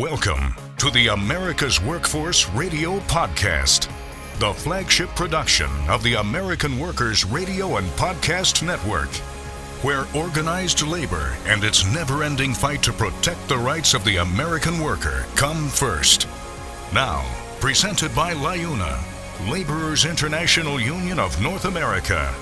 Welcome to the America's Workforce Radio Podcast, the flagship production of the American Workers Radio and Podcast Network, where organized labor and its never-ending fight to protect the rights of the American worker come first. Now, presented by LiUNA, Laborers International Union of North America.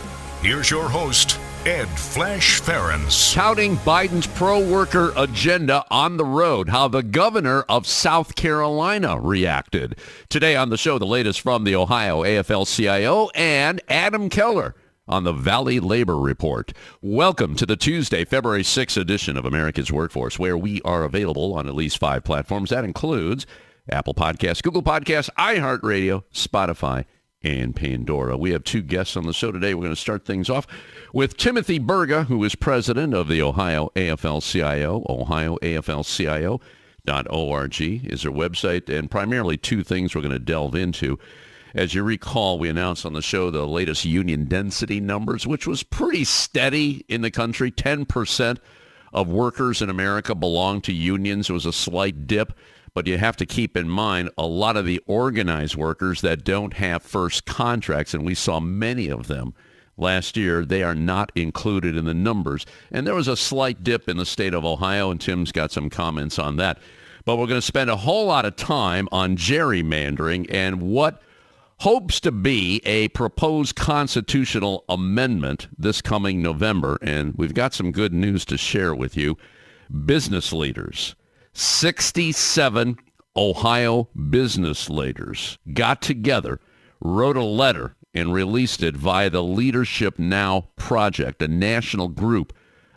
Here's your host, Ed Flash Ferenc. Touting Biden's pro-worker agenda on the road, how the governor of South Carolina reacted. Today on the show, the latest from the Ohio AFL-CIO and Adam Keller on the Valley Labor Report. Welcome to the Tuesday, February 6th edition of America's Workforce, where we are available on at least 5 platforms. That includes Apple Podcasts, Google Podcasts, iHeartRadio, Spotify, and Pandora. We have 2 guests on the show today. We're going to start things off with Timothy Burga, who is president of the Ohio AFL-CIO. Ohio AFL-CIO.org is their website, and primarily 2 things we're going to delve into. As you recall, we announced on the show the latest union density numbers, which was pretty steady in the country. 10% of workers in America belong to unions. It was a slight dip. But you have to keep in mind a lot of the organized workers that don't have first contracts, and we saw many of them last year. They are not included in the numbers. And there was a slight dip in the state of Ohio, and Tim's got some comments on that. But we're going to spend a whole lot of time on gerrymandering and what hopes to be a proposed constitutional amendment this coming November. And we've got some good news to share with you. Business leaders. 67 Ohio business leaders got together, wrote a letter, and released it via the Leadership Now Project, a national group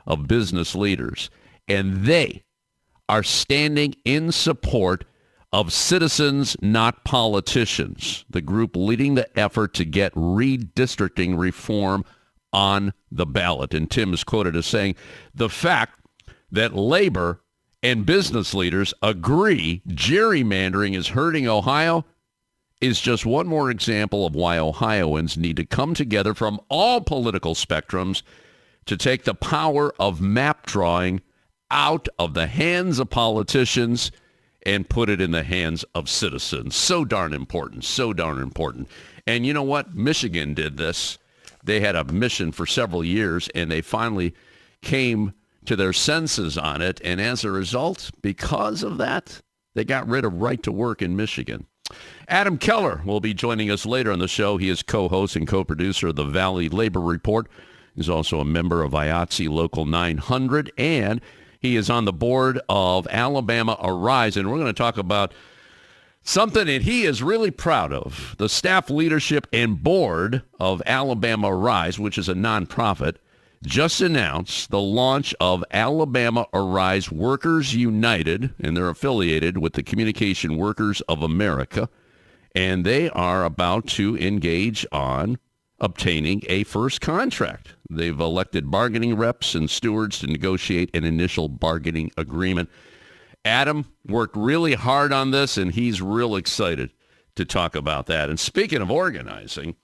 of business leaders. And they are standing in support of citizens, not politicians, the group leading the effort to get redistricting reform on the ballot. And Tim is quoted as saying, the fact that labor and business leaders agree gerrymandering is hurting Ohio is just one more example of why Ohioans need to come together from all political spectrums to take the power of map drawing out of the hands of politicians and put it in the hands of citizens. So darn important, so darn important. And you know what? Michigan did this. They had a mission for several years, and they finally came to their senses on it, and as a result, because of that, they got rid of right to work in Michigan. Adam Keller will be joining us later on the show. He is co-host and co-producer of the Valley Labor Report. He's also a member of IATSE Local 900, and he is on the board of Alabama Arise, and we're going to talk about something that he is really proud of. The staff leadership and board of Alabama Arise, which is a nonprofit, just announced the launch of Alabama Arise Workers United, and they're affiliated with the Communication Workers of America, and they are about to engage on obtaining a first contract. They've elected bargaining reps and stewards to negotiate an initial bargaining agreement. Adam worked really hard on this, and he's real excited to talk about that. And speaking of organizing,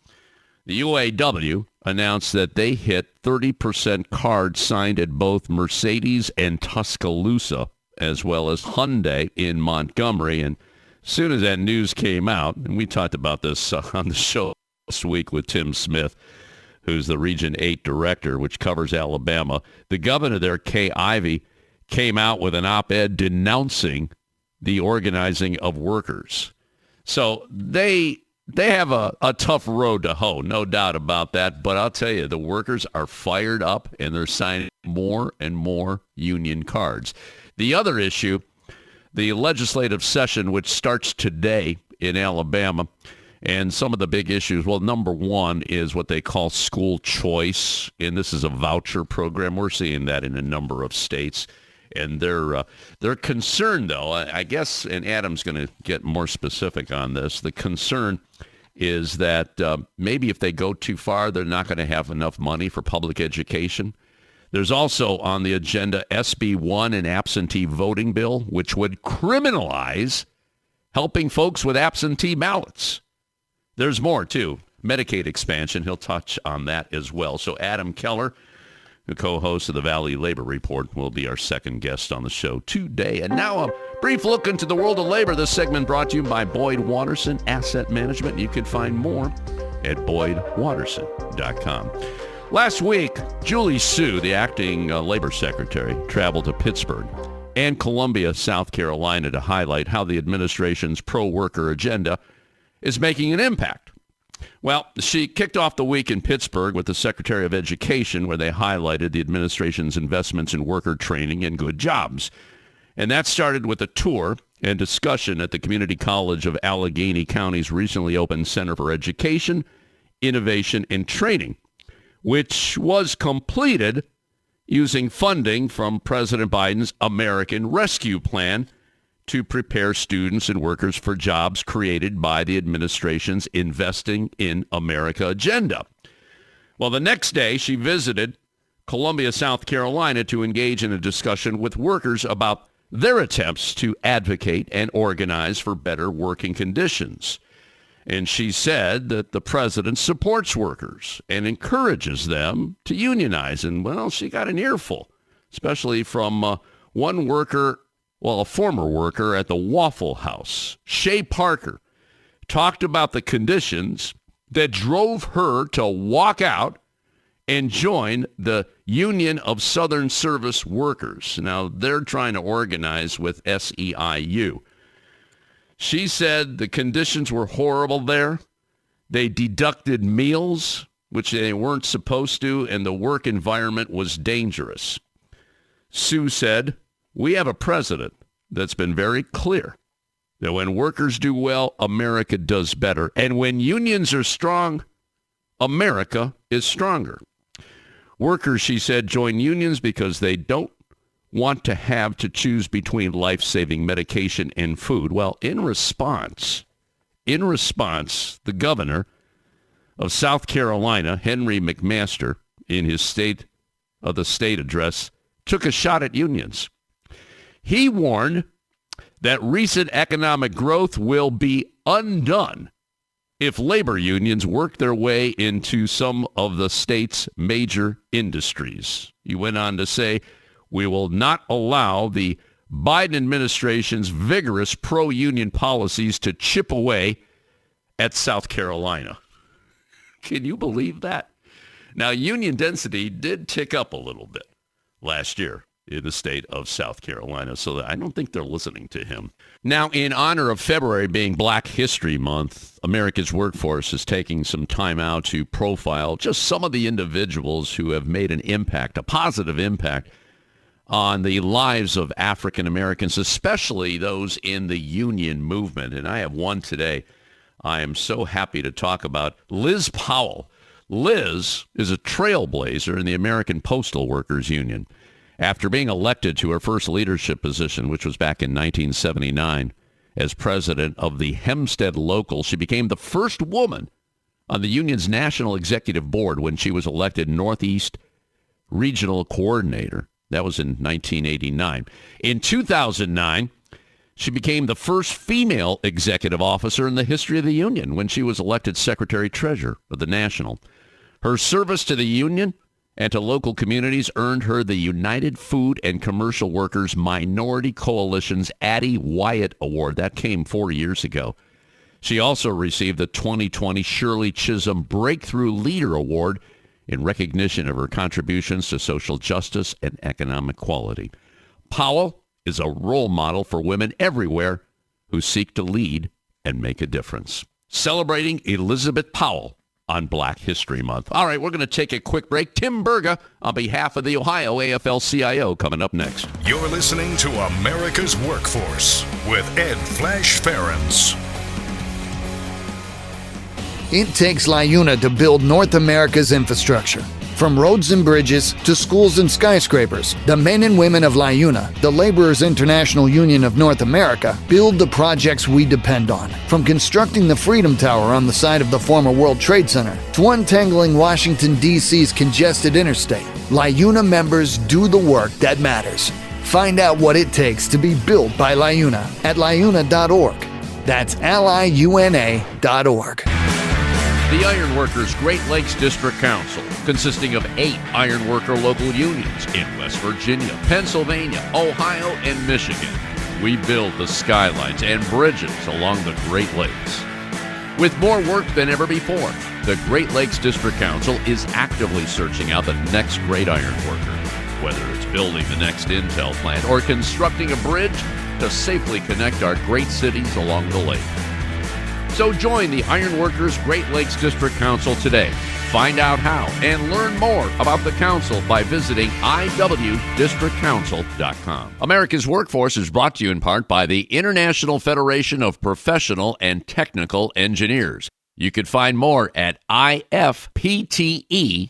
the UAW announced that they hit 30% cards signed at both Mercedes and Tuscaloosa, as well as Hyundai in Montgomery. And as soon as that news came out, and we talked about this on the show last week with Tim Smith, who's the Region 8 director, which covers Alabama, the governor there, Kay Ivey, came out with an op-ed denouncing the organizing of workers. So they have a tough road to hoe, no doubt about that. But I'll tell you, the workers are fired up, and they're signing more and more union cards. The other issue, the legislative session, which starts today in Alabama, and some of the big issues, well, number one is what they call school choice, and this is a voucher program. We're seeing that in a number of states. And they're concerned, though, I guess, and Adam's going to get more specific on this. The concern is that maybe if they go too far, they're not going to have enough money for public education. There's also on the agenda SB 1, an absentee voting bill, which would criminalize helping folks with absentee ballots. There's more, too. Medicaid expansion, he'll touch on that as well. So Adam Keller, the co-host of the Valley Labor Report, will be our second guest on the show today. And now a brief look into the world of labor. This segment brought to you by Boyd Watterson Asset Management. You can find more at boydwatterson.com. Last week, Julie Su, the acting labor secretary, traveled to Pittsburgh and Columbia, South Carolina, to highlight how the administration's pro-worker agenda is making an impact. Well, she kicked off the week in Pittsburgh with the Secretary of Education, where they highlighted the administration's investments in worker training and good jobs. And that started with a tour and discussion at the Community College of Allegheny County's recently opened Center for Education, Innovation, and Training, which was completed using funding from President Biden's American Rescue Plan to prepare students and workers for jobs created by the administration's Investing in America agenda. Well, the next day, she visited Columbia, South Carolina, to engage in a discussion with workers about their attempts to advocate and organize for better working conditions. And she said that the president supports workers and encourages them to unionize. And, well, she got an earful, especially from one worker, a former worker at the Waffle House. Shay Parker talked about the conditions that drove her to walk out and join the Union of Southern Service Workers. Now, they're trying to organize with SEIU. She said the conditions were horrible there. They deducted meals, which they weren't supposed to, and the work environment was dangerous. Sue said, "We have a president that's been very clear that when workers do well, America does better. And when unions are strong, America is stronger." Workers, she said, join unions because they don't want to have to choose between life-saving medication and food. Well, in response, the governor of South Carolina, Henry McMaster, in his State of the State address, took a shot at unions. He warned that recent economic growth will be undone if labor unions work their way into some of the state's major industries. He went on to say, "We will not allow the Biden administration's vigorous pro-union policies to chip away at South Carolina." Can you believe that? Now, union density did tick up a little bit last year in the state of South Carolina, so I don't think they're listening to him. Now, in honor of February being Black History Month, America's Workforce is taking some time out to profile just some of the individuals who have made an impact, a positive impact, on the lives of African Americans, especially those in the union movement. And I have one today I am so happy to talk about, Liz Powell. Liz is a trailblazer in the American Postal Workers Union. After being elected to her first leadership position, which was back in 1979, as president of the Hempstead Local, she became the first woman on the union's national executive board when she was elected Northeast Regional Coordinator. That was in 1989. In 2009, she became the first female executive officer in the history of the union when she was elected Secretary-Treasurer of the National. Her service to the union and to local communities earned her the United Food and Commercial Workers Minority Coalition's Addie Wyatt Award. That came 4 years ago. She also received the 2020 Shirley Chisholm Breakthrough Leader Award in recognition of her contributions to social justice and economic equality. Powell is a role model for women everywhere who seek to lead and make a difference. Celebrating Elizabeth Powell on Black History Month. All right, we're going to take a quick break. Tim Burga on behalf of the Ohio AFL-CIO coming up next. You're listening to America's Workforce with Ed Flash Ferenc. It takes LiUNA to build North America's infrastructure. From roads and bridges to schools and skyscrapers, the men and women of LiUNA, the Laborers International Union of North America, build the projects we depend on. From constructing the Freedom Tower on the site of the former World Trade Center to untangling Washington, D.C.'s congested interstate, LiUNA members do the work that matters. Find out what it takes to be built by LiUNA at LiUNA.org. That's LiUNA.org. The Ironworkers Great Lakes District Council, consisting of 8 ironworker local unions in West Virginia, Pennsylvania, Ohio, and Michigan. We build the skylines and bridges along the Great Lakes. With more work than ever before, the Great Lakes District Council is actively searching out the next great ironworker, whether it's building the next Intel plant or constructing a bridge to safely connect our great cities along the lake. So join the Ironworkers Great Lakes District Council today. Find out how and learn more about the council by visiting iwdistrictcouncil.com. America's Workforce is brought to you in part by the International Federation of Professional and Technical Engineers. You can find more at ifpte.org.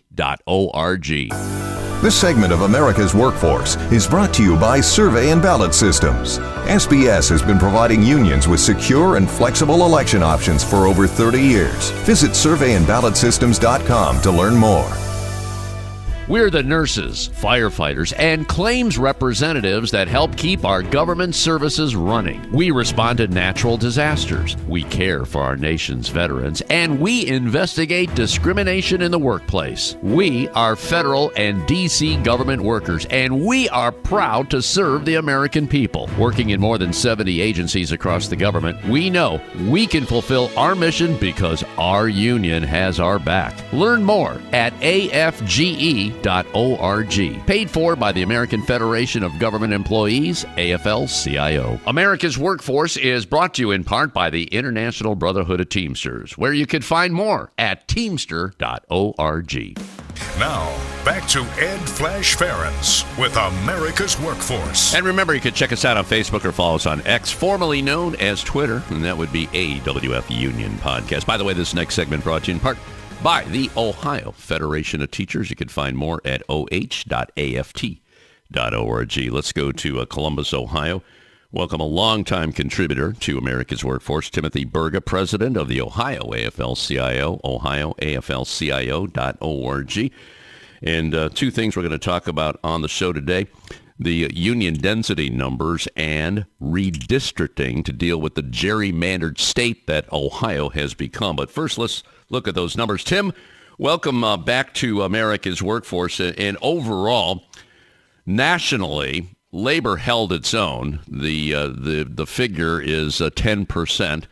This segment of America's Workforce is brought to you by Survey and Ballot Systems. SBS has been providing unions with secure and flexible election options for over 30 years. Visit surveyandballotsystems.com to learn more. We're the nurses, firefighters, and claims representatives that help keep our government services running. We respond to natural disasters. We care for our nation's veterans, and we investigate discrimination in the workplace. We are federal and D.C. government workers, and we are proud to serve the American people. Working in more than 70 agencies across the government, we know we can fulfill our mission because our union has our back. Learn more at afge.org. Paid for by the American Federation of Government Employees, AFL-CIO. America's Workforce is brought to you in part by the International Brotherhood of Teamsters, where you can find more at teamster.org. Now, back to Ed Flash Ferenc with America's Workforce. And remember, you can check us out on Facebook or follow us on X, formerly known as Twitter, and that would be AWF Union Podcast. By the way, this next segment brought to you in part by the Ohio Federation of Teachers. You can find more at oh.aft.org. Let's go to Columbus, Ohio. Welcome a longtime contributor to America's Workforce, Timothy Burga, president of the Ohio AFL-CIO, ohioaflcio.org. And two things we're going to talk about on the show today: the union density numbers and redistricting to deal with the gerrymandered state that Ohio has become. But first, let's look at those numbers. Tim, welcome back to America's Workforce. And overall, nationally, labor held its own. The figure is 10%.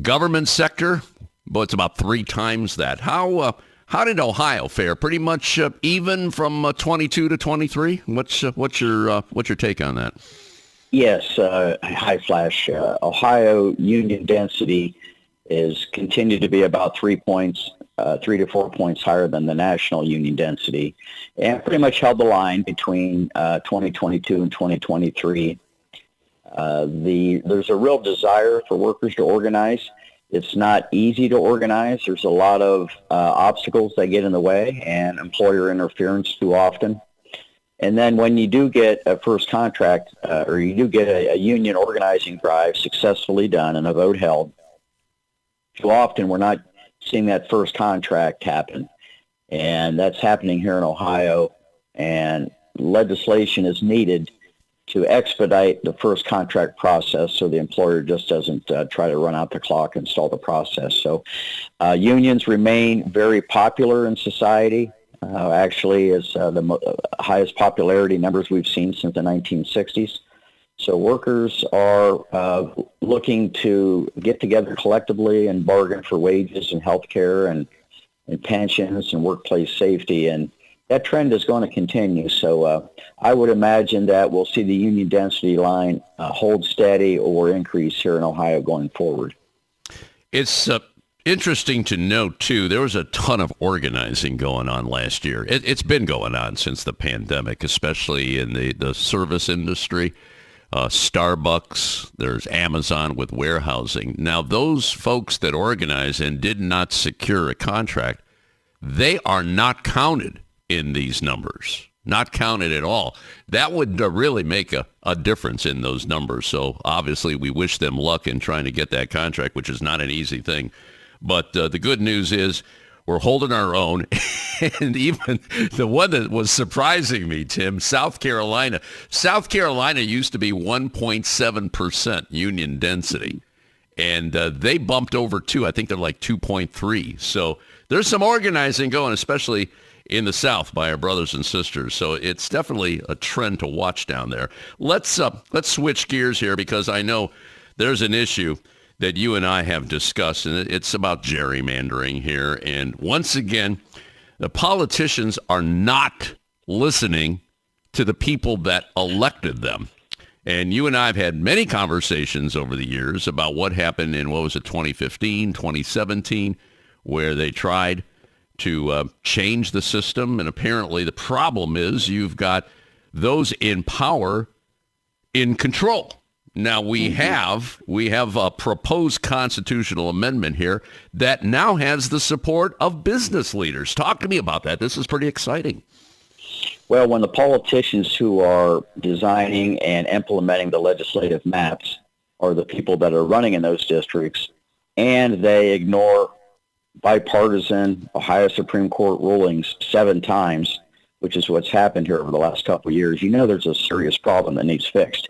Government sector, but it's about 3 times that. How did Ohio fare? Pretty much even from 22 to 23. What's your take on that? Yes, hi Flash. Ohio union density is continued to be about 3 to 4 points higher than the national union density, and pretty much held the line between 2022 and 2023. There's a real desire for workers to organize. It's not easy to organize. There's a lot of obstacles that get in the way and employer interference too often. And then when you do get a first contract or you do get a union organizing drive successfully done and a vote held, too often we're not seeing that first contract happen. And that's happening here in Ohio. And legislation is needed to expedite the first contract process so the employer just doesn't try to run out the clock and stall the process. So unions remain very popular in society. Actually, it's the highest popularity numbers we've seen since the 1960s. So workers are looking to get together collectively and bargain for wages and health care and pensions and workplace safety. And that trend is going to continue. So I would imagine that we'll see the union density line hold steady or increase here in Ohio going forward. It's interesting to note, too, there was a ton of organizing going on last year. It's been going on since the pandemic, especially in the service industry. Starbucks, there's Amazon with warehousing. Now, those folks that organize and did not secure a contract, they are not counted in these numbers. Not counted at all. That would really make a difference in those numbers. So obviously we wish them luck in trying to get that contract, which is not an easy thing. But the good news is we're holding our own. And even the one that was surprising me, Tim, South Carolina. South Carolina used to be 1.7% union density. and they bumped over 2. I think they're like 2.3. So there's some organizing going, especially in the South by our brothers and sisters. So it's definitely a trend to watch down there. Let's switch gears here, because I know there's an issue that you and I have discussed, and it's about gerrymandering here. And once again, the politicians are not listening to the people that elected them. And you and I have had many conversations over the years about what happened in, 2015, 2017, where they tried to change the system. And apparently the problem is you've got those in power in control. Now we have a proposed constitutional amendment here that now has the support of business leaders. Talk to me about that. This is pretty exciting. Well, when the politicians who are designing and implementing the legislative maps are the people that are running in those districts, and they ignore bipartisan Ohio Supreme Court rulings 7 times, which is what's happened here over the last couple of years, there's a serious problem that needs fixed.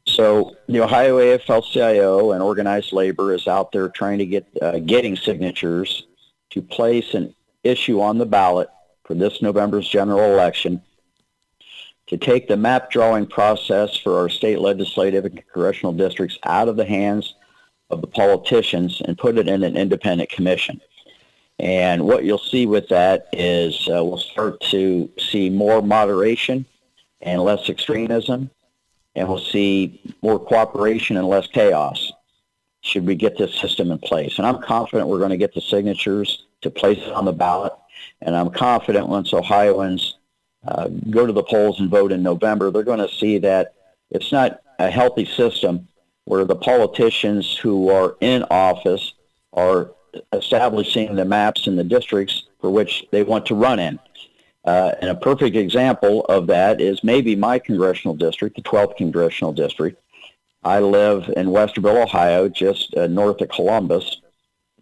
So the Ohio AFL-CIO and organized labor is out there trying to getting signatures to place an issue on the ballot for this November's general election to take the map drawing process for our state legislative and congressional districts out of the hands of the politicians and put it in an independent commission. And what you'll see with that is we'll start to see more moderation and less extremism, and we'll see more cooperation and less chaos should we get this system in place. And I'm confident we're going to get the signatures to place it on the ballot. And I'm confident once Ohioans go to the polls and vote in November, they're going to see that it's not a healthy system where the politicians who are in office are establishing the maps in the districts for which they want to run in. And a perfect example of that is maybe my congressional district, the 12th congressional district. I live in Westerville, Ohio, just north of Columbus,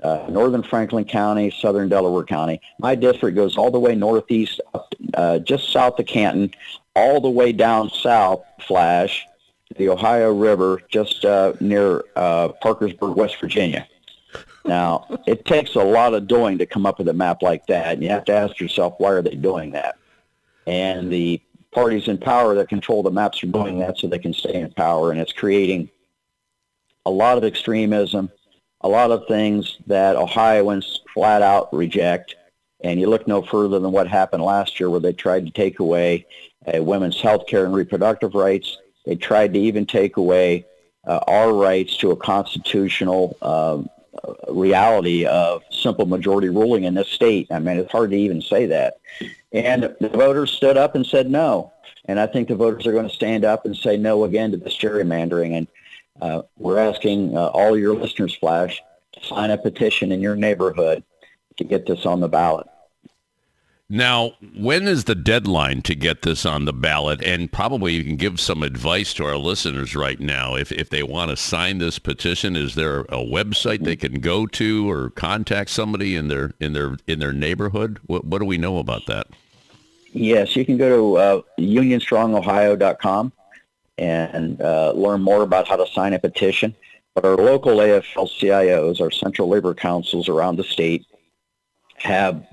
northern Franklin County, southern Delaware County. My district goes all the way northeast, just south of Canton, all the way down south, Flash, to the Ohio River, just near Parkersburg, West Virginia. Now, it takes a lot of doing to come up with a map like that, and you have to ask yourself, why are they doing that? And the parties in power that control the maps are doing that so they can stay in power, and it's creating a lot of extremism, a lot of things that Ohioans flat out reject. And you look no further than what happened last year, where they tried to take away women's health care and reproductive rights. They tried to even take away our rights to a constitutional reality of simple majority ruling in this state. I mean, it's hard to even say that. And the voters stood up and said no. And I think the voters are going to stand up and say no again to this gerrymandering. And we're asking all your listeners, Flash, to sign a petition in your neighborhood to get this on the ballot. Now, when is the deadline to get this on the ballot? And probably you can give some advice to our listeners right now. If they want to sign this petition, is there a website they can go to or contact somebody in their neighborhood? What do we know about that? Yes, you can go to unionstrongohio.com and learn more about how to sign a petition. But our local AFL-CIOs, our central labor councils around the state, have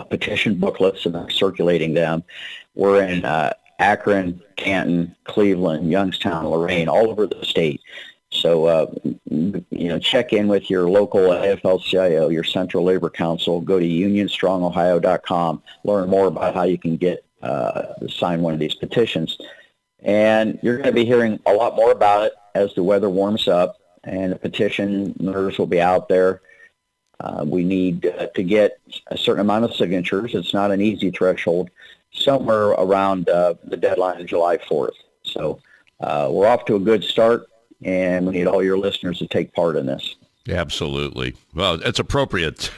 petition booklets, and they're circulating them. We're in Akron, Canton, Cleveland, Youngstown, Lorain, all over the state. So, check in with your local AFL-CIO, your central labor council. Go to unionstrongohio.com. Learn more about how you can get sign one of these petitions. And you're going to be hearing a lot more about it as the weather warms up, and the petitioners will be out there. We need to get a certain amount of signatures. It's not an easy threshold, somewhere around the deadline of July 4th. So we're off to a good start, and we need all your listeners to take part in this. Absolutely. Well, it's appropriate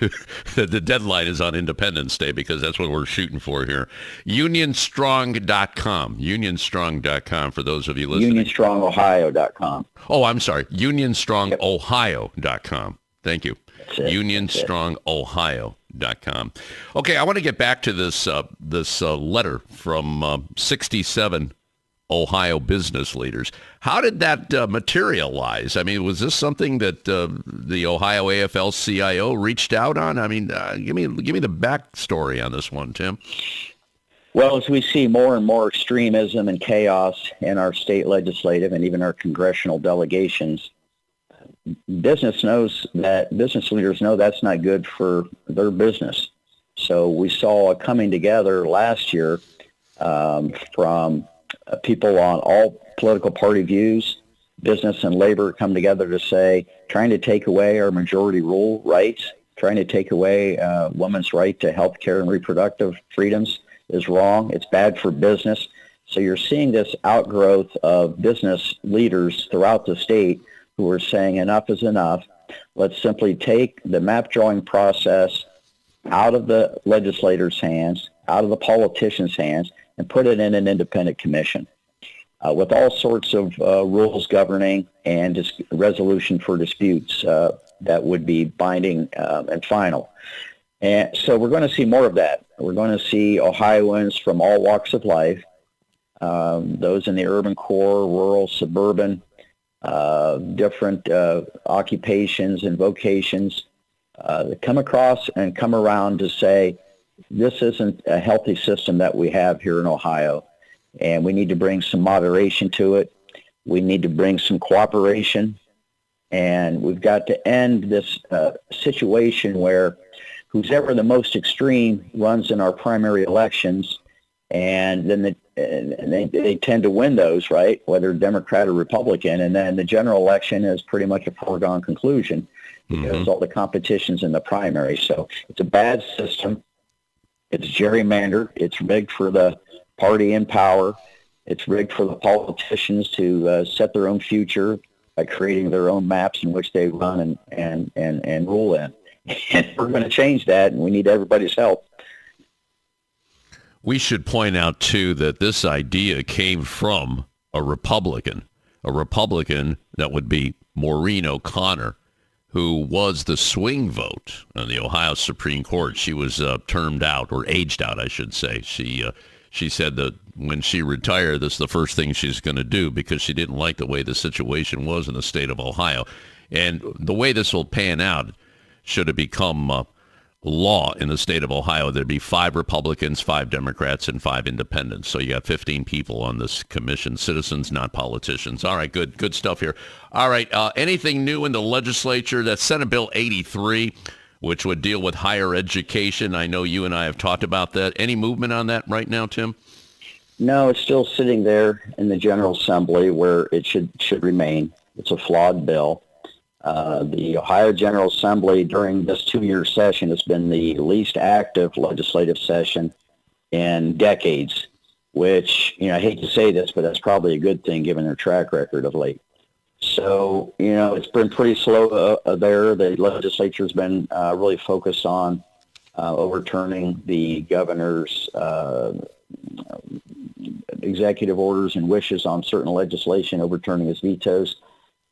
that the deadline is on Independence Day, because that's what we're shooting for here. Unionstrong.com. Unionstrong.com for those of you listening. Unionstrongohio.com. Oh, I'm sorry. Unionstrongohio.com. Thank you. Unionstrongohio.com. Okay, I want to get back to this letter from 67 Ohio business leaders. How did that materialize? I mean, was this something that the Ohio AFL-CIO reached out on? I mean, give me the backstory on this one, Tim. Well, as we see more and more extremism and chaos in our state legislative and even our congressional delegations, business leaders know that's not good for their business. So we saw a coming together last year from people on all political party views, business and labor come together to say, trying to take away our majority rule rights, trying to take away women's right to health care and reproductive freedoms is wrong. It's bad for business. So you're seeing this outgrowth of business leaders throughout the state who are saying enough is enough. Let's simply take the map drawing process out of the legislators' hands, out of the politicians' hands, and put it in an independent commission with all sorts of rules governing and resolution for disputes that would be binding and final. And so we're going to see more of that. We're going to see Ohioans from all walks of life, those in the urban core, rural, suburban, different occupations and vocations, come across and come around to say, this isn't a healthy system that we have here in Ohio, and we need to bring some moderation to it. We need to bring some cooperation, and we've got to end this situation where who's ever the most extreme runs in our primary elections, and then they tend to win those, right, whether Democrat or Republican, and then the general election is pretty much a foregone conclusion because all the competition's in the primary. So it's a bad system. It's gerrymandered. It's rigged for the party in power. It's rigged for the politicians to set their own future by creating their own maps in which they run and rule in. And we're going to change that, and we need everybody's help. We should point out, too, that this idea came from a Republican that would be Maureen O'Connor, who was the swing vote on the Ohio Supreme Court. She was termed out, or aged out, I should say. She said that when she retired, this is the first thing she's going to do because she didn't like the way the situation was in the state of Ohio. And the way this will pan out, should it become law in the state of Ohio, there'd be 5 Republicans, 5 Democrats, and 5 independents. So you got 15 people on this commission, citizens, not politicians. All right, good stuff here. All right, anything new in the legislature? That's Senate Bill 83, which would deal with higher education. I know you and I have talked about that. Any movement on that right now, Tim? No, it's still sitting there in the General Assembly where it should remain. It's a flawed bill. The Ohio General Assembly during this 2-year session has been the least active legislative session in decades, which, I hate to say this, but that's probably a good thing given their track record of late. So, it's been pretty slow there. The legislature's been really focused on overturning the governor's executive orders and wishes on certain legislation, overturning his vetoes.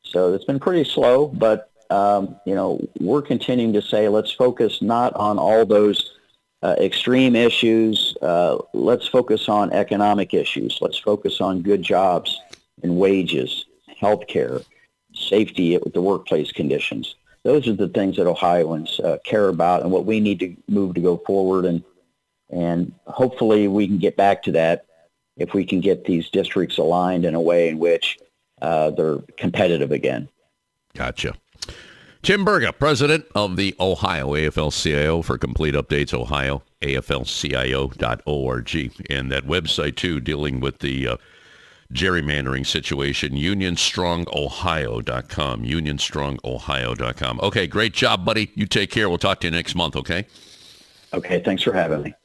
So it's been pretty slow, but, we're continuing to say let's focus not on all those extreme issues. Let's focus on economic issues. Let's focus on good jobs and wages, health care, safety at the workplace conditions. Those are the things that Ohioans care about and what we need to move to go forward. And hopefully we can get back to that if we can get these districts aligned in a way in which they're competitive again. Gotcha. Tim Burga, president of the Ohio AFL-CIO. For complete updates, ohioaflcio.org. And that website, too, dealing with the gerrymandering situation, unionstrongohio.com, unionstrongohio.com. Okay, great job, buddy. You take care. We'll talk to you next month, okay? Okay, thanks for having me.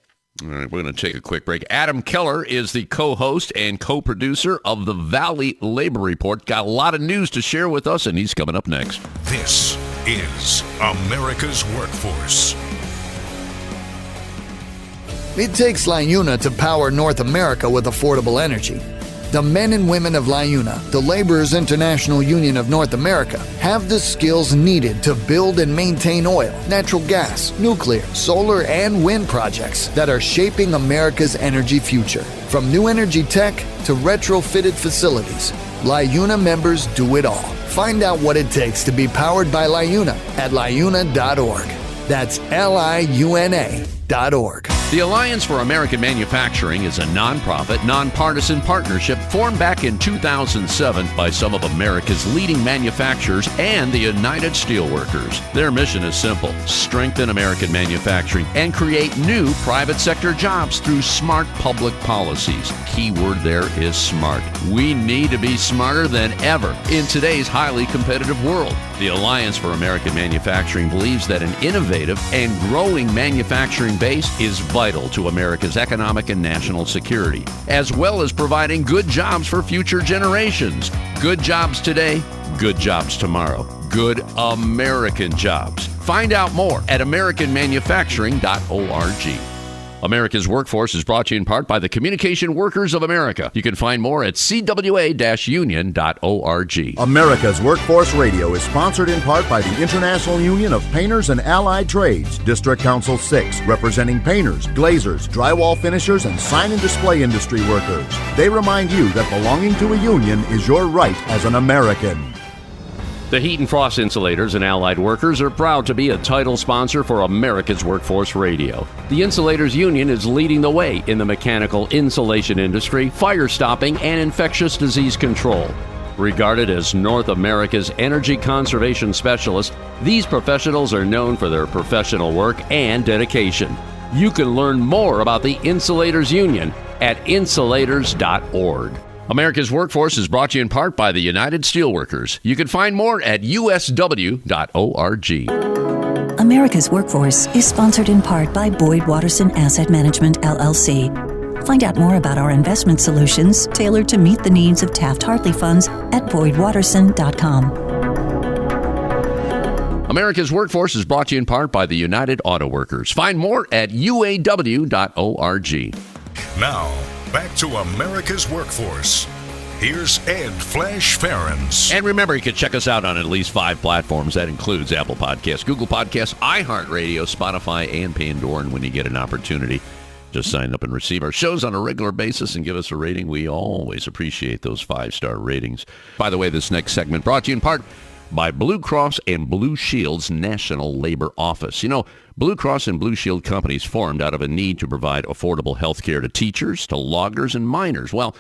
All right, we're going to take a quick break. Adam Keller is the co-host and co-producer of the Valley Labor Report. Got a lot of news to share with us, and he's coming up next. This is America's Workforce. It takes LiUNA to power North America with affordable energy. The men and women of LiUNA, the Laborers International Union of North America, have the skills needed to build and maintain oil, natural gas, nuclear, solar, and wind projects that are shaping America's energy future. From new energy tech to retrofitted facilities, LiUNA members do it all. Find out what it takes to be powered by LiUNA at LiUNA.org. That's LiUNA.org. The Alliance for American Manufacturing is a nonprofit, nonpartisan partnership formed back in 2007 by some of America's leading manufacturers and the United Steelworkers. Their mission is simple: strengthen American manufacturing and create new private sector jobs through smart public policies. Key word there is smart. We need to be smarter than ever in today's highly competitive world. The Alliance for American Manufacturing believes that an innovative and growing manufacturing base is vital to America's economic and national security, as well as providing good jobs for future generations. Good jobs today, good jobs tomorrow. Good American jobs. Find out more at americanmanufacturing.org. America's Workforce is brought to you in part by the Communication Workers of America. You can find more at cwa-union.org. America's Workforce Radio is sponsored in part by the International Union of Painters and Allied Trades, District Council 6, representing painters, glazers, drywall finishers, and sign and display industry workers. They remind you that belonging to a union is your right as an American. The Heat and Frost Insulators and Allied Workers are proud to be a title sponsor for America's Workforce Radio. The Insulators Union is leading the way in the mechanical insulation industry, fire stopping, and infectious disease control. Regarded as North America's energy conservation specialists, these professionals are known for their professional work and dedication. You can learn more about the Insulators Union at insulators.org. America's Workforce is brought to you in part by the United Steelworkers. You can find more at usw.org. America's Workforce is sponsored in part by Boyd Watterson Asset Management, LLC. Find out more about our investment solutions tailored to meet the needs of Taft-Hartley funds at boydwatterson.com. America's Workforce is brought to you in part by the United Auto Workers. Find more at uaw.org. Now, back to America's Workforce. Here's Ed Flash Ferenc. And remember, you can check us out on at least 5 platforms. That includes Apple Podcasts, Google Podcasts, iHeartRadio, Spotify, and Pandora. And when you get an opportunity, just sign up and receive our shows on a regular basis and give us a rating. We always appreciate those 5-star ratings. By the way, this next segment brought to you in part by Blue Cross and Blue Shield's National Labor Office. You know, Blue Cross and Blue Shield companies formed out of a need to provide affordable health care to teachers, to loggers, and miners. Well,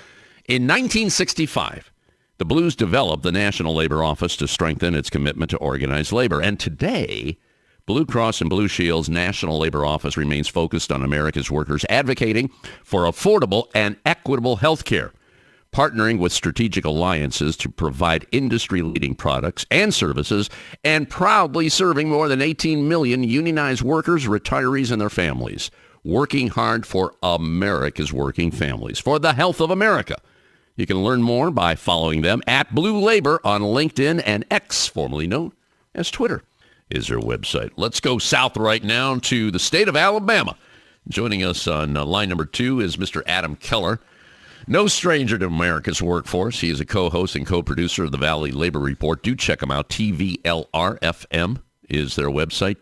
in 1965, the Blues developed the National Labor Office to strengthen its commitment to organized labor. And today, Blue Cross and Blue Shield's National Labor Office remains focused on America's workers, advocating for affordable and equitable health care, partnering with strategic alliances to provide industry-leading products and services, and proudly serving more than 18 million unionized workers, retirees, and their families, working hard for America's working families, for the health of America. You can learn more by following them at Blue Labor on LinkedIn, and X, formerly known as Twitter, is their website. Let's go south right now to the state of Alabama. Joining us on line number 2 is Mr. Adam Keller. No stranger to America's Workforce. He is a co-host and co-producer of the Valley Labor Report. Do check him out. TVLR-FM is their website,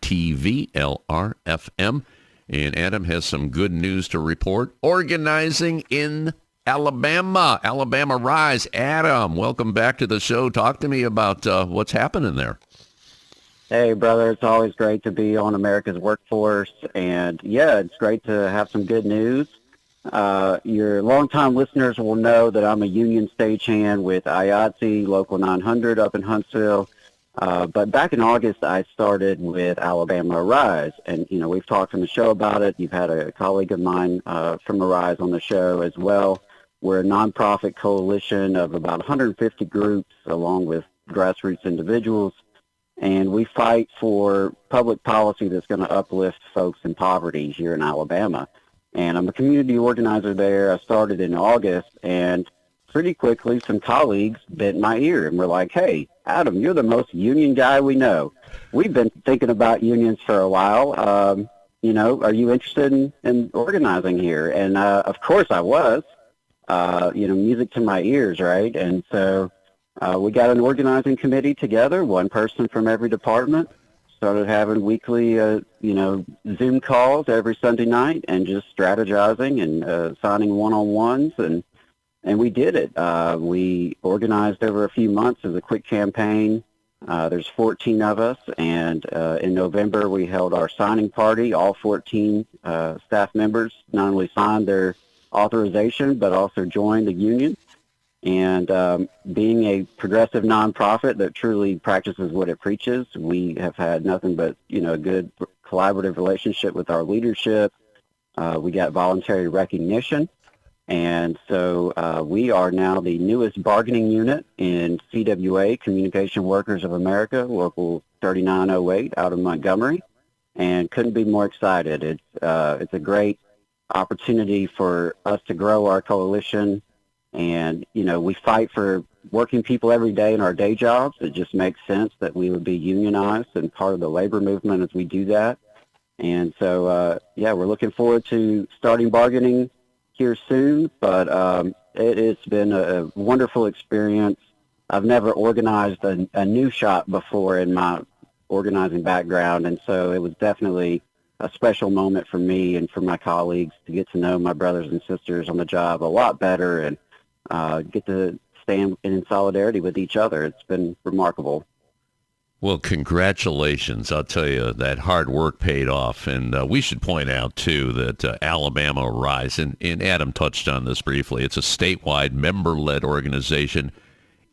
TVLR-FM. And Adam has some good news to report. Organizing in Alabama. Alabama Rise. Adam, welcome back to the show. Talk to me about what's happening there. Hey, brother. It's always great to be on America's Workforce. And, yeah, it's great to have some good news. Your longtime listeners will know that I'm a union stagehand with IATSE, Local 900 up in Huntsville. But back in August, I started with Alabama Rise. And, you know, we've talked on the show about it. You've had a colleague of mine from Arise on the show as well. We're a nonprofit coalition of about 150 groups along with grassroots individuals. And we fight for public policy that's going to uplift folks in poverty here in Alabama. And I'm a community organizer there. I started in August, and pretty quickly some colleagues bent my ear and were like, hey, Adam, you're the most union guy we know. We've been thinking about unions for a while. You know, are you interested in organizing here? And, of course I was. You know, music to my ears, right? And so we got an organizing committee together, one person from every department, started having weekly, Zoom calls every Sunday night and just strategizing and signing one-on-ones, and we did it. We organized over a few months as a quick campaign. There's 14 of us, and in November we held our signing party. All 14 staff members not only signed their authorization but also joined the union. And being a progressive nonprofit that truly practices what it preaches, we have had nothing but a good collaborative relationship with our leadership. We got voluntary recognition. And so we are now the newest bargaining unit in CWA, Communication Workers of America, Local 3908 out of Montgomery, and couldn't be more excited. It's a great opportunity for us to grow our coalition, and we fight for working people every day in our day jobs. It just makes sense that we would be unionized and part of the labor movement as we do that. And so, we're looking forward to starting bargaining here soon, but it's been a wonderful experience. I've never organized a new shop before in my organizing background, and so it was definitely a special moment for me and for my colleagues to get to know my brothers and sisters on the job a lot better and get to stand in solidarity with each other. It's been remarkable. Well, congratulations. I'll tell you, that hard work paid off. And we should point out, too, that Alabama Rise, and Adam touched on this briefly, it's a statewide member-led organization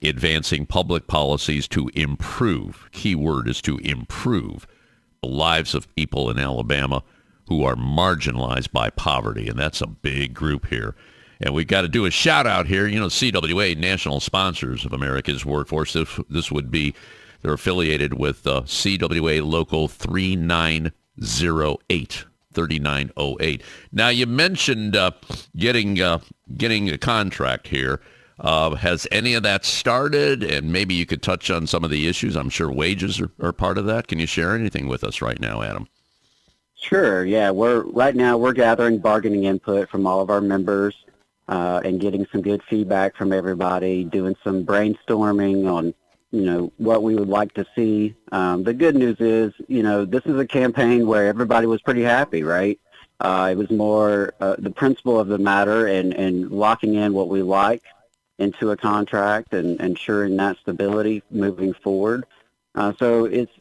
advancing public policies to improve, key word is to improve, the lives of people in Alabama who are marginalized by poverty. And that's a big group here. And we've got to do a shout-out here. CWA, national sponsors of America's Workforce, this would be... They're affiliated with CWA Local 3908. Now, you mentioned getting a contract here. Has any of that started? And maybe you could touch on some of the issues. I'm sure wages are part of that. Can you share anything with us right now, Adam? Sure, yeah. Right now we're gathering bargaining input from all of our members and getting some good feedback from everybody, doing some brainstorming on what we would like to see. The good news is, this is a campaign where everybody was pretty happy, right? It was more the principle of the matter and locking in what we like into a contract and ensuring that stability moving forward. So it's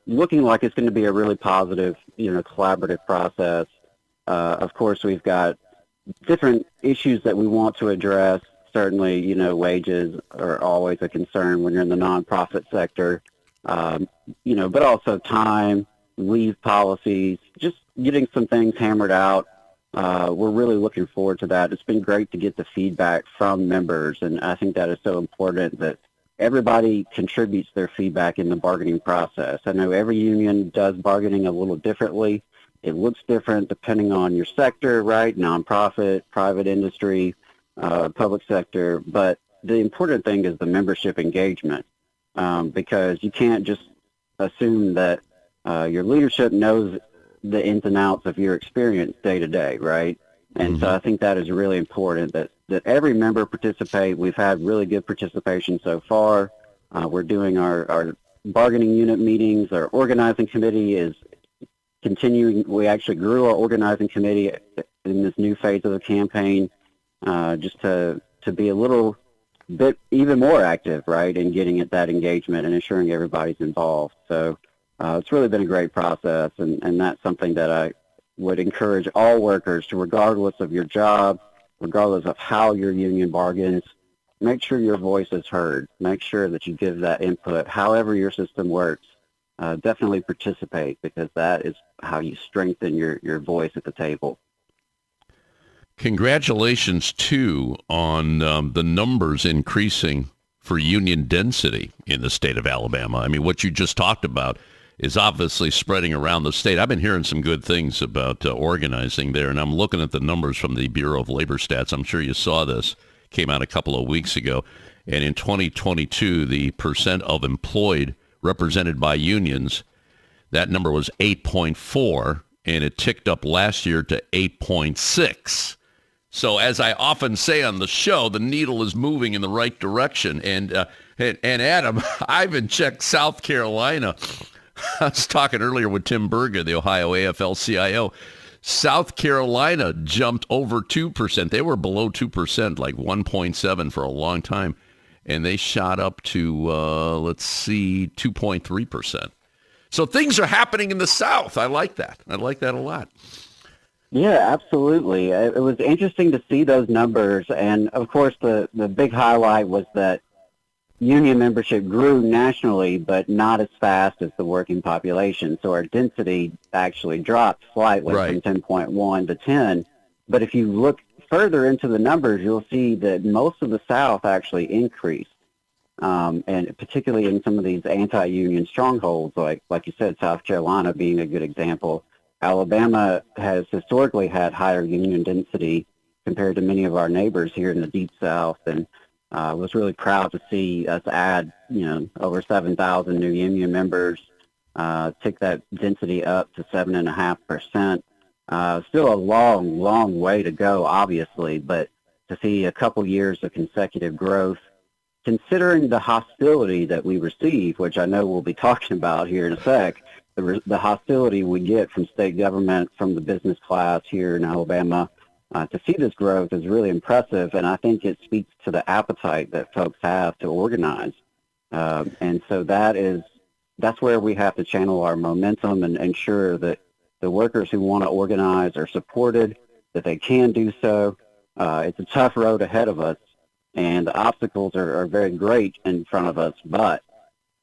looking like it's going to be a really positive, collaborative process. Of course, we've got different issues that we want to address. Certainly, wages are always a concern when you're in the nonprofit sector, but also time, leave policies, just getting some things hammered out. We're really looking forward to that. It's been great to get the feedback from members, and I think that is so important that everybody contributes their feedback in the bargaining process. I know every union does bargaining a little differently. It looks different depending on your sector, right? Nonprofit, private industry, public sector, but the important thing is the membership engagement, because you can't just assume that your leadership knows the ins and outs of your experience day to day, right? And so I think that is really important that every member participate. We've had really good participation so far. We're doing our bargaining unit meetings. Our organizing committee is continuing. We actually grew our organizing committee in this new phase of the campaign, just to be a little bit even more active, right, in getting at that engagement and ensuring everybody's involved. So it's really been a great process, and that's something that I would encourage all workers to, regardless of your job, regardless of how your union bargains, make sure your voice is heard. Make sure that you give that input. However your system works, definitely participate, because that is how you strengthen your voice at the table. Congratulations, too, on the numbers increasing for union density in the state of Alabama. I mean, what you just talked about is obviously spreading around the state. I've been hearing some good things about organizing there, and I'm looking at the numbers from the Bureau of Labor Stats. I'm sure you saw this. Came out a couple of weeks ago. And in 2022, the percent of employed represented by unions, that number was 8.4, and it ticked up last year to 8.6. So as I often say on the show, the needle is moving in the right direction. And Adam, I've checked South Carolina. I was talking earlier with Tim Burga, the Ohio AFL-CIO. South Carolina jumped over 2%. They were below 2%, like 1.7 for a long time. And they shot up to, 2.3%. So things are happening in the South. I like that. I like that a lot. Yeah, absolutely. It was interesting to see those numbers. And, of course, the big highlight was that union membership grew nationally, but not as fast as the working population. So our density actually dropped slightly from 10.1 to 10. But if you look further into the numbers, you'll see that most of the South actually increased, and particularly in some of these anti-union strongholds, like you said, South Carolina being a good example. Alabama has historically had higher union density compared to many of our neighbors here in the Deep South, and was really proud to see us add, over 7,000 new union members, take that density up to 7.5%. Still a long, long way to go, obviously, but to see a couple years of consecutive growth, considering the hostility that we receive, which I know we'll be talking about here in a sec, the hostility we get from state government, from the business class here in Alabama, to see this growth is really impressive, and I think it speaks to the appetite that folks have to organize. And so that's where we have to channel our momentum and ensure that the workers who want to organize are supported, that they can do so. It's a tough road ahead of us, and the obstacles are very great in front of us, but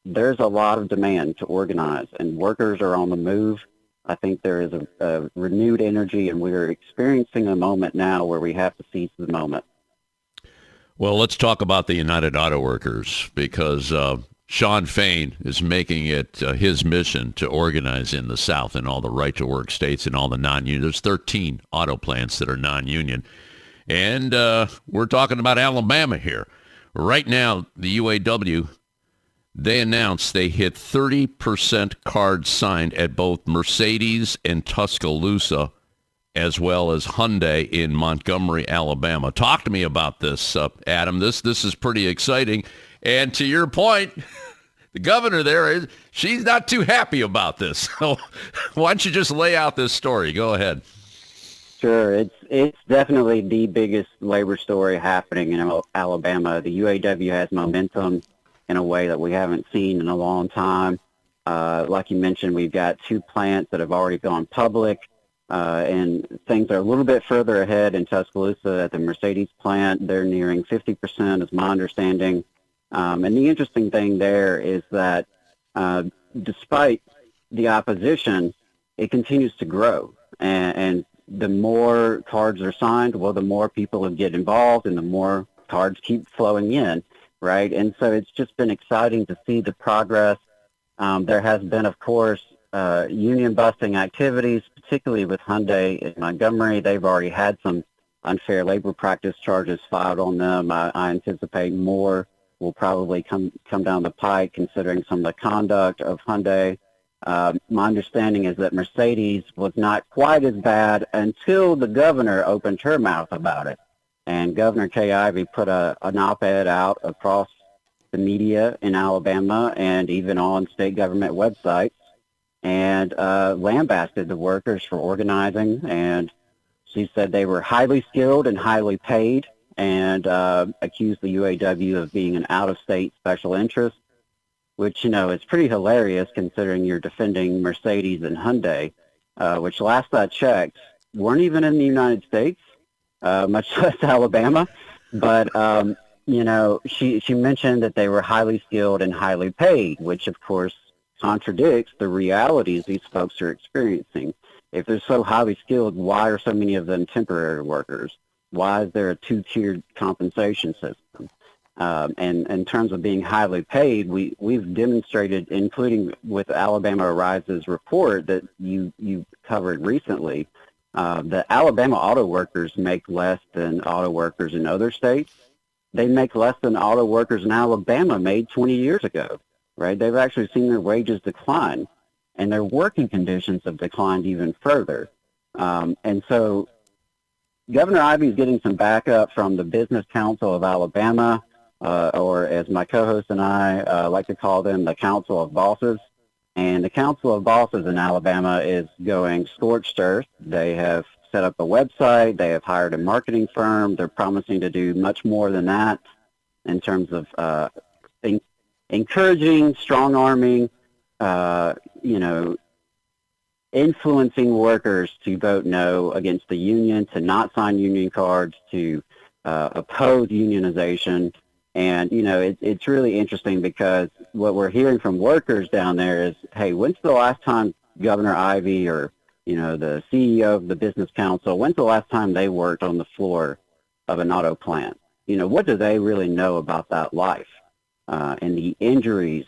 there's a lot of demand to organize, and workers are on the move. I think there is a renewed energy, and we're experiencing a moment now where we have to seize the moment. Well, let's talk about the United Auto Workers, because Shawn Fain is making it his mission to organize in the South in all the right-to-work states and all the non-union. There's 13 auto plants that are non-union. And we're talking about Alabama here. Right now, the UAW, they announced they hit 30% cards signed at both Mercedes and Tuscaloosa, as well as Hyundai in Montgomery, Alabama. Talk to me about this, Adam. This is pretty exciting. And to your point, the governor there, she's not too happy about this. So why don't you just lay out this story? Go ahead. Sure. It's definitely the biggest labor story happening in Alabama. The UAW has momentum in a way that we haven't seen in a long time. Like you mentioned, we've got 2 plants that have already gone public, and things are a little bit further ahead in Tuscaloosa at the Mercedes plant. They're nearing 50% is my understanding. And the interesting thing there is that despite the opposition, it continues to grow. And the more cards are signed, well, the more people get involved and the more cards keep flowing in, right? And so it's just been exciting to see the progress. There has been, of course, union busting activities, particularly with Hyundai in Montgomery. They've already had some unfair labor practice charges filed on them. I anticipate more will probably come down the pike, considering some of the conduct of Hyundai. My understanding is that Mercedes was not quite as bad until the governor opened her mouth about it. And Governor Kay Ivey put an op-ed out across the media in Alabama and even on state government websites, and lambasted the workers for organizing. And she said they were highly skilled and highly paid, and accused the UAW of being an out-of-state special interest, which, is pretty hilarious considering you're defending Mercedes and Hyundai, which last I checked weren't even in the United States, much less Alabama. But, she mentioned that they were highly skilled and highly paid, which, of course, contradicts the realities these folks are experiencing. If they're so highly skilled, why are so many of them temporary workers? Why is there a 2-tiered compensation system? And in terms of being highly paid, we've demonstrated, including with Alabama Rise's report that you covered recently, that Alabama auto workers make less than auto workers in other states. They make less than auto workers in Alabama made 20 years ago, right? They've actually seen their wages decline, and their working conditions have declined even further. And so Governor Ivey is getting some backup from the Business Council of Alabama, or as my co-host and I like to call them, the Council of Bosses. And the Council of Bosses in Alabama is going scorched earth. They have set up a website. They have hired a marketing firm. They're promising to do much more than that in terms of encouraging, strong-arming, influencing workers to vote no against the union, to not sign union cards, to oppose unionization. And, it's really interesting because what we're hearing from workers down there is, hey, when's the last time Governor Ivey or, the CEO of the Business Council, when's the last time they worked on the floor of an auto plant? What do they really know about that life and the injuries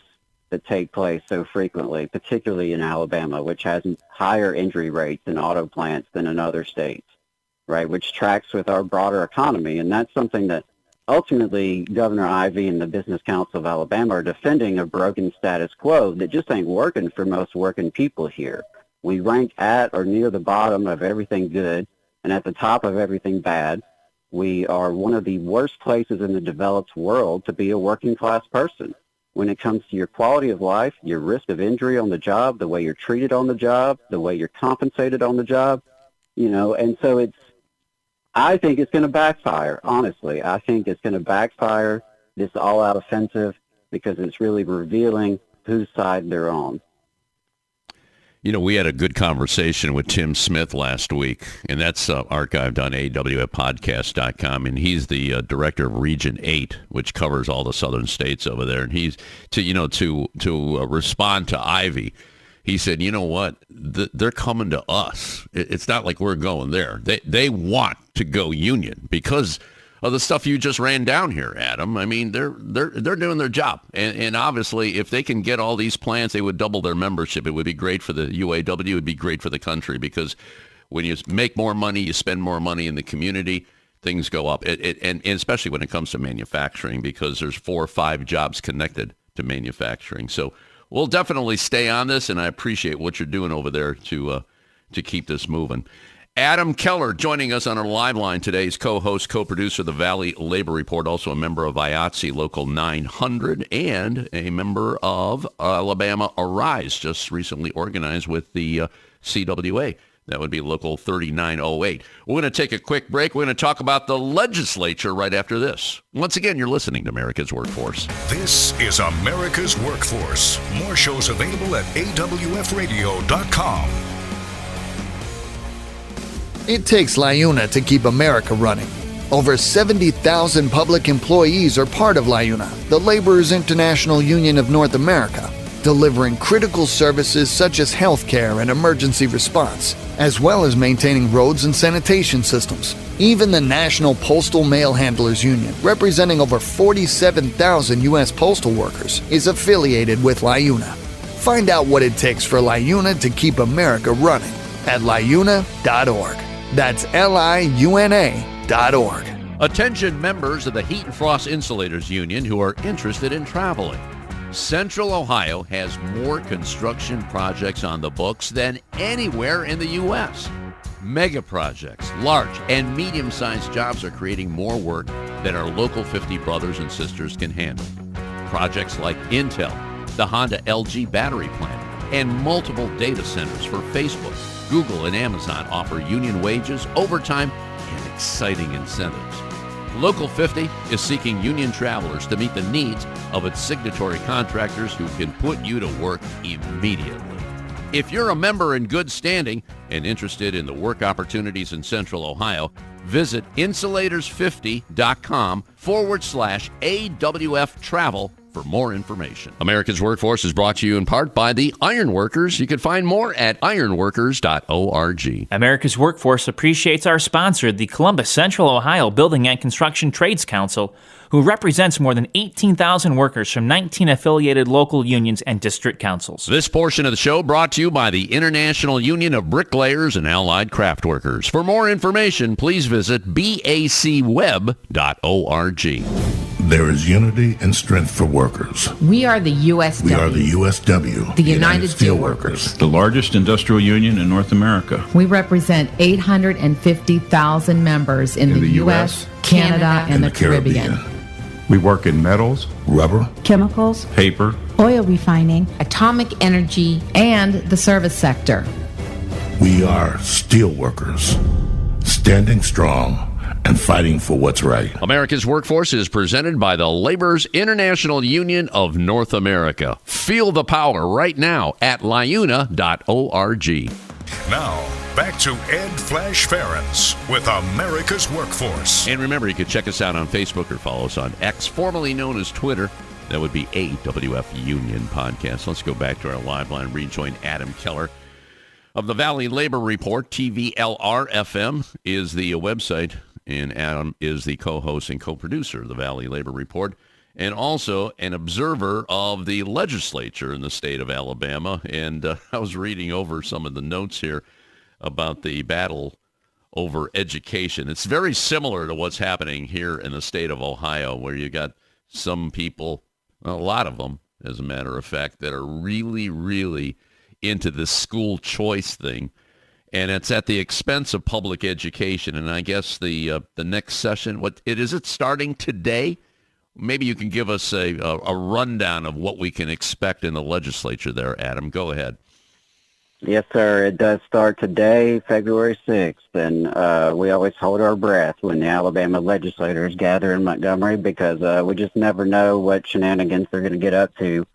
that take place so frequently, particularly in Alabama, which has higher injury rates in auto plants than in other states, right, which tracks with our broader economy. And that's something that ultimately Governor Ivey and the Business Council of Alabama are defending, a broken status quo that just ain't working for most working people here. We rank at or near the bottom of everything good and at the top of everything bad. We are one of the worst places in the developed world to be a working class person. When it comes to your quality of life, your risk of injury on the job, the way you're treated on the job, the way you're compensated on the job, and so I think it's going to backfire, honestly. I think it's going to backfire, this all-out offensive, because it's really revealing whose side they're on. We had a good conversation with Tim Smith last week, and that's archived on awfpodcast.com, and he's the director of Region 8, which covers all the southern states over there. And he's, to respond to Ivey, he said, you know what, they're coming to us. It's not like we're going there. They want to go union because of the stuff you just ran down here, Adam. I mean, they're doing their job. And obviously, if they can get all these plants, they would double their membership. It would be great for the UAW. It would be great for the country because when you make more money, you spend more money in the community, things go up. And especially when it comes to manufacturing, because there's 4 or 5 jobs connected to manufacturing. So we'll definitely stay on this, and I appreciate what you're doing over there to keep this moving. Adam Keller joining us on our live line today. He's co-host, co-producer of the Valley Labor Report, also a member of IATSE Local 900 and a member of Alabama Arise, just recently organized with the CWA. That would be Local 3908. We're going to take a quick break. We're going to talk about the legislature right after this. Once again, you're listening to America's Workforce. This is America's Workforce. More shows available at awfradio.com. It takes LiUNA to keep America running. Over 70,000 public employees are part of LiUNA, the Laborers International Union of North America, delivering critical services such as healthcare and emergency response, as well as maintaining roads and sanitation systems. Even the National Postal Mail Handlers Union, representing over 47,000 U.S. postal workers, is affiliated with LiUNA. Find out what it takes for LiUNA to keep America running at LiUNA.org. That's LiUNA.org. Attention members of the Heat and Frost Insulators Union who are interested in traveling. Central Ohio has more construction projects on the books than anywhere in the U.S. Mega projects, large and medium-sized jobs are creating more work than our local 50 brothers and sisters can handle. Projects like Intel, the Honda LG battery plant, and multiple data centers for Facebook, Google, and Amazon offer union wages, overtime, and exciting incentives. Local 50 is seeking union travelers to meet the needs of its signatory contractors who can put you to work immediately. If you're a member in good standing and interested in the work opportunities in Central Ohio, visit insulators50.com/AWF travel for more information. America's Workforce is brought to you in part by the Ironworkers. You can find more at ironworkers.org. America's Workforce appreciates our sponsor, the Columbus Central Ohio Building and Construction Trades Council, who represents more than 18,000 workers from 19 affiliated local unions and district councils. This portion of the show brought to you by the International Union of Bricklayers and Allied Craft Workers. For more information, please visit bacweb.org. There is unity and strength for workers. We are the USW. We are the USW. The United Steelworkers. The largest industrial union in North America. We represent 850,000 members in the U.S., Canada, and the Caribbean. We work in metals, rubber, chemicals, paper, oil refining, atomic energy, and the service sector. We are steelworkers, standing strong and fighting for what's right. America's Workforce is presented by the Laborers International Union of North America. Feel the power right now at LiUNA.org. Now, back to Ed Flash Ferenc with America's Workforce. And remember, you can check us out on Facebook or follow us on X, formerly known as Twitter. That would be AWF Union Podcast. Let's go back to our live line. Rejoin Adam Keller of the Valley Labor Report. TVLR-FM is the website, and Adam is the co-host and co-producer of the Valley Labor Report, and also an observer of the legislature in the state of Alabama. And I was reading over some of the notes here about the battle over education. It's very similar to what's happening here in the state of Ohio, where you got some people, a lot of them, as a matter of fact, that are really, really into this school choice thing. And it's at the expense of public education. And I guess the next session, is it starting today? Maybe you can give us a rundown of what we can expect in the legislature there, Adam. Go ahead. Yes, sir. It does start today, February 6th, and we always hold our breath when the Alabama legislators gather in Montgomery because we just never know what shenanigans they're going to get up to.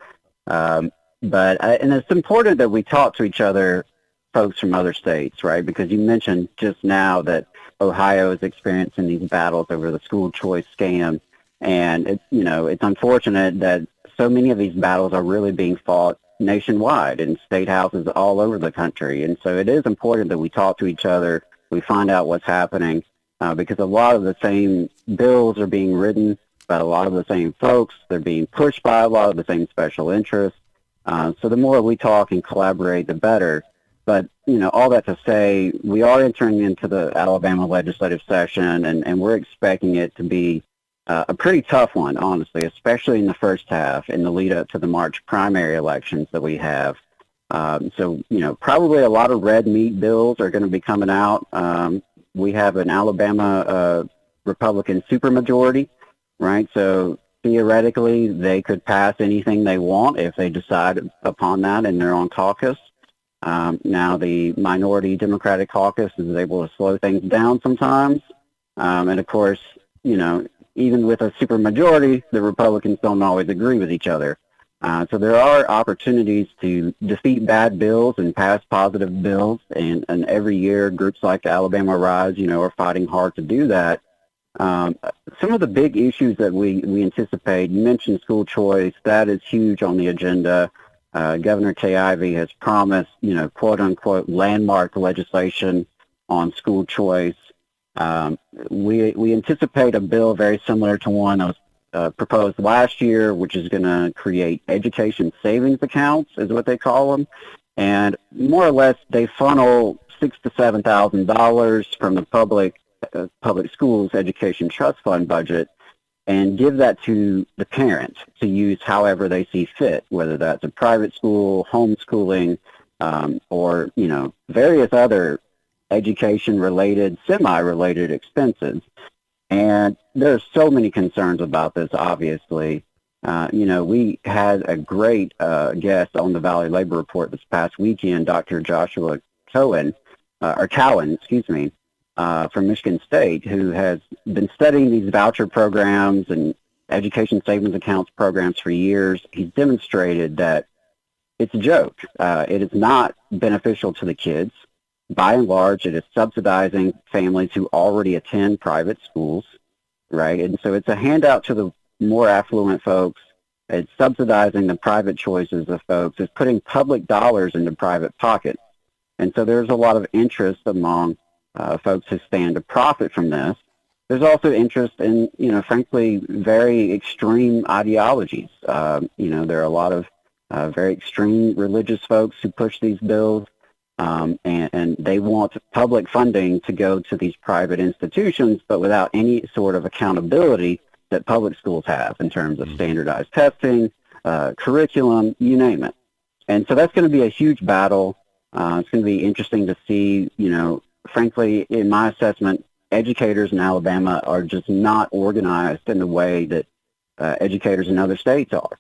And it's important that we talk to each other, folks from other states, right? Because you mentioned just now that Ohio is experiencing these battles over the school choice scam, and it's unfortunate that so many of these battles are really being fought nationwide in state houses all over the country. And so it is important that we talk to each other, we find out what's happening, because a lot of the same bills are being written by a lot of the same folks. They're being pushed by a lot of the same special interests. So the more we talk and collaborate, the better. But, all that to say, we are entering into the Alabama legislative session, and we're expecting it to be a pretty tough one, honestly, especially in the first half in the lead up to the March primary elections that we have. So, probably a lot of red meat bills are going to be coming out. We have an Alabama Republican supermajority, right? So theoretically, they could pass anything they want if they decide upon that in their own caucus. Now, the minority Democratic caucus is able to slow things down sometimes. And, of course, even with a supermajority, the Republicans don't always agree with each other. So there are opportunities to defeat bad bills and pass positive bills, and every year groups like the Alabama Rise, are fighting hard to do that. Some of the big issues that we anticipate, you mentioned school choice, that is huge on the agenda. Governor Kay Ivey has promised, quote-unquote, landmark legislation on school choice. We anticipate a bill very similar to one that was proposed last year, which is going to create education savings accounts, is what they call them. And more or less, they funnel $6,000 to $7,000 from the public schools education trust fund budget and give that to the parents to use however they see fit, whether that's a private school, homeschooling, or, various other education-related, semi-related expenses. And there's so many concerns about this, obviously. We had a great guest on the Valley Labor Report this past weekend, Dr. Joshua Cowan, from Michigan State, who has been studying these voucher programs and education savings accounts programs for years. He's demonstrated that it's a joke. It is not beneficial to the kids. By and large, it is subsidizing families who already attend private schools, right? And so it's a handout to the more affluent folks. It's subsidizing the private choices of folks. It's putting public dollars into private pockets. And so there's a lot of interest among folks who stand to profit from this. There's also interest in, frankly, very extreme ideologies. There are a lot of very extreme religious folks who push these bills. And they want public funding to go to these private institutions, but without any sort of accountability that public schools have in terms of standardized testing, curriculum, you name it. And so that's going to be a huge battle. It's going to be interesting to see, frankly, in my assessment, educators in Alabama are just not organized in the way that educators in other states are.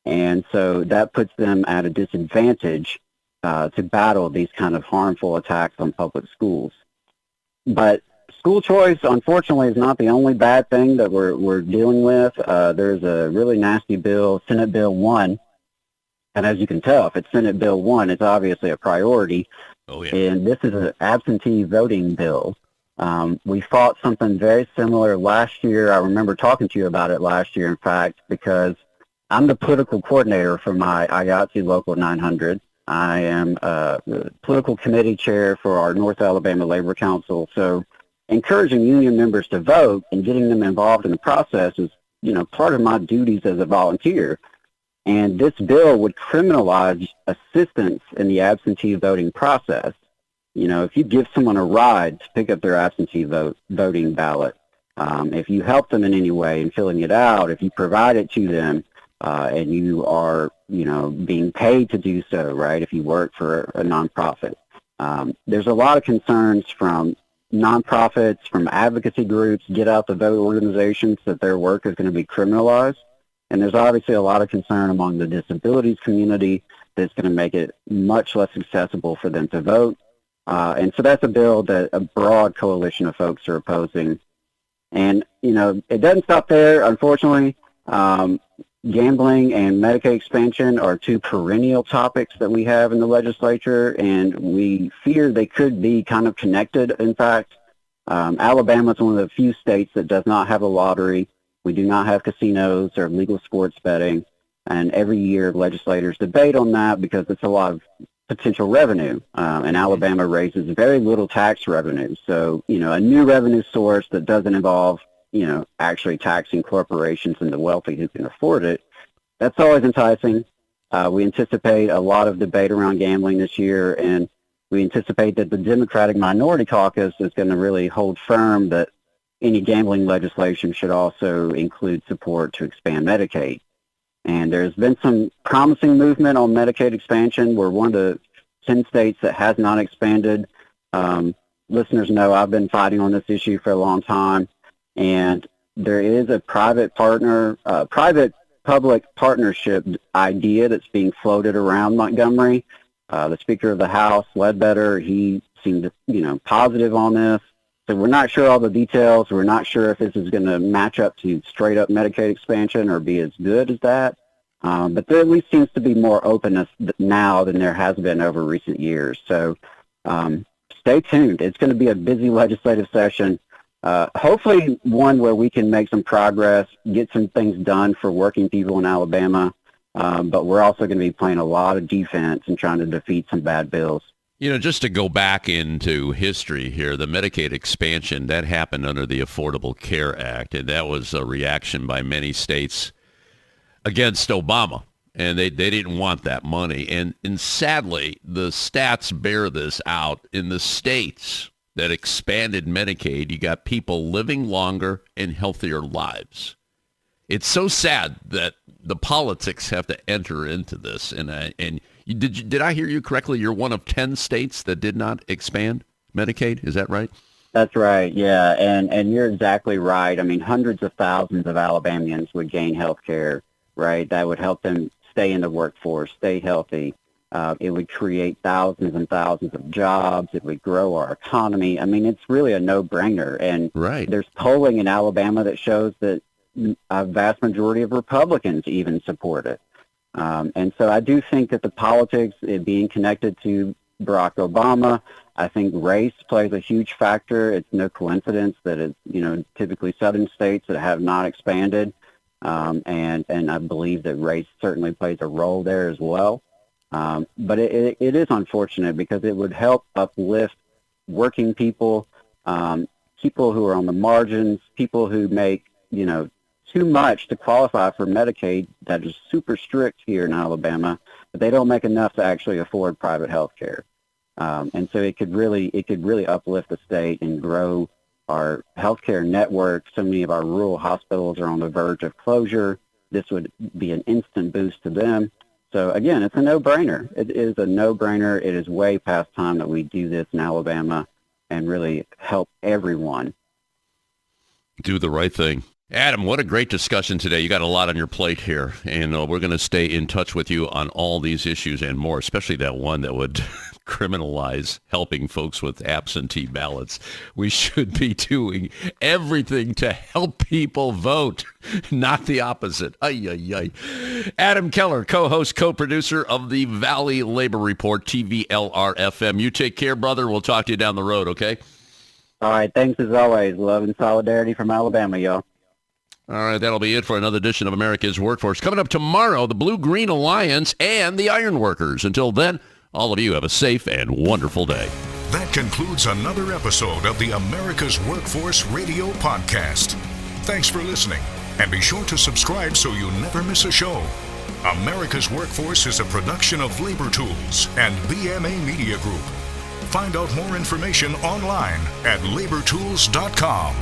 And so that puts them at a disadvantage to battle these kind of harmful attacks on public schools. But school choice, unfortunately, is not the only bad thing that we're dealing with. There's a really nasty bill, Senate Bill 1. And as you can tell, if it's Senate Bill 1, it's obviously a priority. Oh, yeah. And this is an absentee voting bill. We fought something very similar last year. I remember talking to you about it last year, in fact, because I'm the political coordinator for my IATSE Local 900. I am the political committee chair for our North Alabama Labor Council. So encouraging union members to vote and getting them involved in the process is, part of my duties as a volunteer. And this bill would criminalize assistance in the absentee voting process. If you give someone a ride to pick up their absentee voting ballot, if you help them in any way in filling it out, if you provide it to them, and you are, being paid to do so, right, if you work for a nonprofit. There's a lot of concerns from nonprofits, from advocacy groups, get out the vote organizations that their work is going to be criminalized. And there's obviously a lot of concern among the disabilities community that's going to make it much less accessible for them to vote. And so that's a bill that a broad coalition of folks are opposing. And, it doesn't stop there, unfortunately. Gambling and Medicaid expansion are two perennial topics that we have in the legislature, and we fear they could be kind of connected. In fact, Alabama is one of the few states that does not have a lottery. We do not have casinos or legal sports betting, and every year legislators debate on that because it's a lot of potential revenue, and Alabama raises very little tax revenue. So, a new revenue source that doesn't involve actually taxing corporations and the wealthy who can afford it, that's always enticing. We anticipate a lot of debate around gambling this year, and we anticipate that the Democratic Minority Caucus is going to really hold firm that any gambling legislation should also include support to expand Medicaid. And there's been some promising movement on Medicaid expansion. We're one of the 10 states that has not expanded. Listeners know I've been fighting on this issue for a long time. And there is a private-public partnership idea that's being floated around Montgomery. The Speaker of the House, Ledbetter, he seemed, positive on this. So we're not sure all the details. We're not sure if this is going to match up to straight-up Medicaid expansion or be as good as that. But there at least seems to be more openness now than there has been over recent years. So stay tuned. It's going to be a busy legislative session. Hopefully one where we can make some progress, get some things done for working people in Alabama, but we're also going to be playing a lot of defense and trying to defeat some bad bills. Just to go back into history here, the Medicaid expansion, that happened under the Affordable Care Act, and that was a reaction by many states against Obama, and they didn't want that money. And sadly, the stats bear this out. In the states that expanded Medicaid, you got people living longer and healthier lives. It's so sad that the politics have to enter into this. And did I hear you correctly? You're one of 10 states that did not expand Medicaid. Is that right? That's right. Yeah. And you're exactly right. I mean, hundreds of thousands of Alabamians would gain health care, right? That would help them stay in the workforce, stay healthy. It would create thousands and thousands of jobs. It would grow our economy. I mean, it's really a no-brainer. And There's polling in Alabama that shows that a vast majority of Republicans even support it. And so I do think that the politics, it being connected to Barack Obama, I think race plays a huge factor. It's no coincidence that it's, typically southern states that have not expanded. And I believe that race certainly plays a role there as well. But it is unfortunate because it would help uplift working people, people who are on the margins, people who make, too much to qualify for Medicaid that is super strict here in Alabama, but they don't make enough to actually afford private health care. And so it could really uplift the state and grow our healthcare network. So many of our rural hospitals are on the verge of closure. This would be an instant boost to them. So again, it's a no-brainer. It is a no-brainer. It is way past time that we do this in Alabama and really help everyone. Do the right thing. Adam, what a great discussion today. You got a lot on your plate here, and we're going to stay in touch with you on all these issues and more, especially that one that would criminalize helping folks with absentee ballots. We should be doing everything to help people vote, not the opposite. Ay, ay, ay. Adam Keller, co-host, co-producer of the Valley Labor Report, TVLR-FM. You take care, brother. We'll talk to you down the road, okay? All right. Thanks as always. Love and solidarity from Alabama, y'all. All right, that'll be it for another edition of America's Workforce. Coming up tomorrow, the Blue-Green Alliance and the Iron Workers. Until then, all of you have a safe and wonderful day. That concludes another episode of the America's Workforce Radio Podcast. Thanks for listening, and be sure to subscribe so you never miss a show. America's Workforce is a production of Labor Tools and BMA Media Group. Find out more information online at labortools.com.